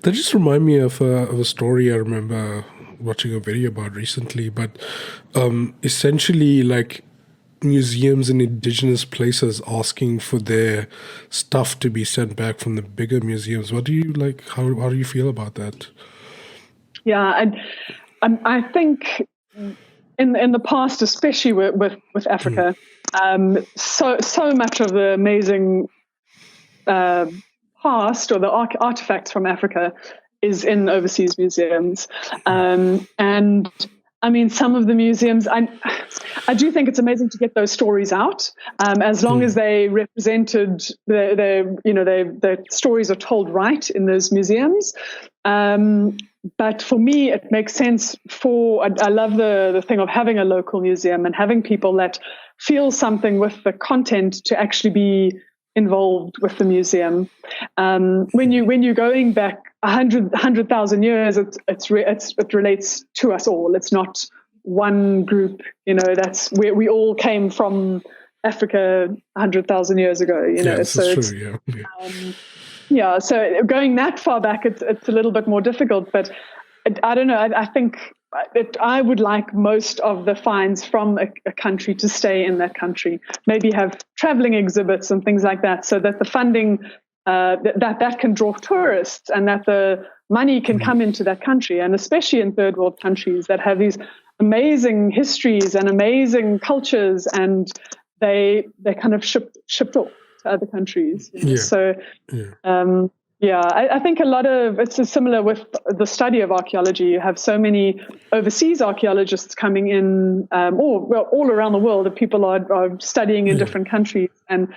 That just remind me of a story I remember watching a video about recently. But essentially, like museums in indigenous places asking for their stuff to be sent back from the bigger museums. What do you like? How do you feel about that? Yeah, and I think in the past, especially with Africa, so much of the amazing uh, past or the artifacts from Africa is in overseas museums, and I mean some of the museums. I do think it's amazing to get those stories out, as long as they represented the stories are told right in those museums. But for me, it makes sense I love the thing of having a local museum and having people that feel something with the content to actually be involved with the museum. When you're going back 100,000 years, it relates to us all. It's not one group. That's where we all came from. Africa 100,000 years ago. Yes, So that's it's true. Yeah. yeah. So going that far back, it's a little bit more difficult. But I don't know. I think I would like most of the finds from a country to stay in that country. Maybe have traveling exhibits and things like that, so that the funding that can draw tourists and that the money can come into that country, and especially in third world countries that have these amazing histories and amazing cultures, and they kind of shipped off to other countries. Yeah. So. Yeah. Yeah, I think a lot of it's similar with the study of archaeology. You have so many overseas archaeologists coming in, all around the world. That people are studying in different countries, and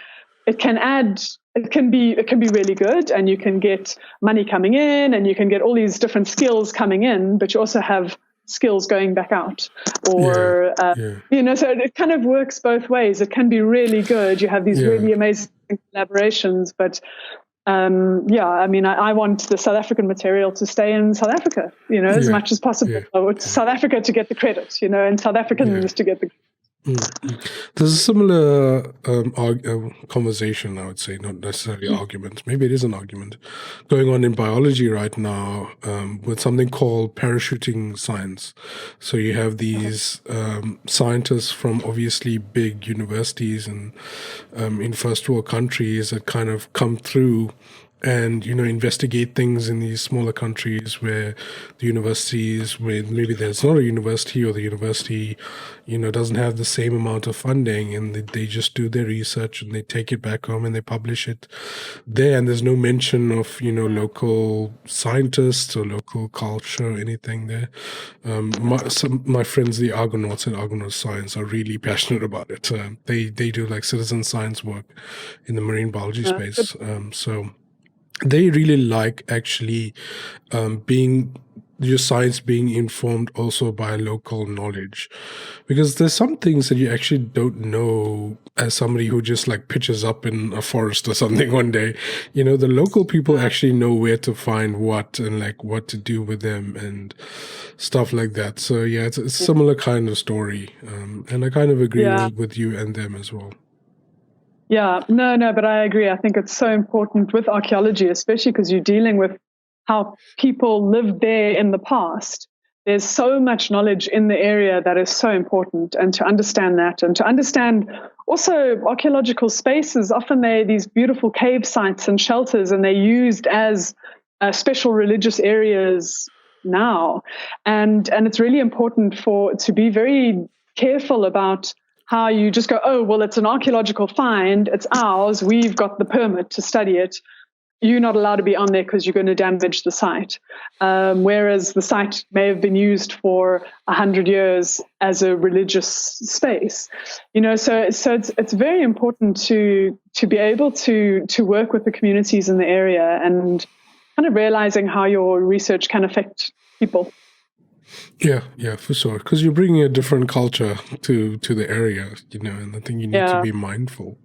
it can be really good, and you can get money coming in, and you can get all these different skills coming in, but you also have skills going back out, or so it kind of works both ways. It can be really good. You have these really amazing collaborations, but. I mean, I want the South African material to stay in South Africa, as much as possible. Or South Africa to get the credit, and South Africans to get the credit. There's a similar conversation, I would say, not necessarily argument. Maybe it is an argument going on in biology right now with something called parachuting science. So you have these scientists from obviously big universities and in first world countries that kind of come through and investigate things in these smaller countries where the universities, where maybe there's not a university, or the university doesn't have the same amount of funding, and they just do their research and they take it back home and they publish it there, and there's no mention of local scientists or local culture or anything there. My friends, the Argonauts and Argonaut Science, are really passionate about it. They do like citizen science work in the marine biology space, so they really like actually your science being informed also by local knowledge, because there's some things that you actually don't know as somebody who just like pitches up in a forest or something one day. The local people actually know where to find what and like what to do with them and stuff like that. So yeah, it's a similar kind of story, and I kind of agree with you and them as well. Yeah, no, but I agree. I think it's so important with archaeology, especially because you're dealing with how people lived there in the past. There's so much knowledge in the area that is so important, and to understand that, and to understand also archaeological spaces. Often they're these beautiful cave sites and shelters, and they're used as special religious areas now. And it's really important to be very careful about how you just go, oh, well, it's an archaeological find, it's ours, we've got the permit to study it. You're not allowed to be on there because you're going to damage the site. Whereas the site may have been used for 100 years as a religious space. So it's very important to be able to work with the communities in the area and kind of realizing how your research can affect people. Yeah, for sure. Because you're bringing a different culture to the area, and I think you need to be mindful.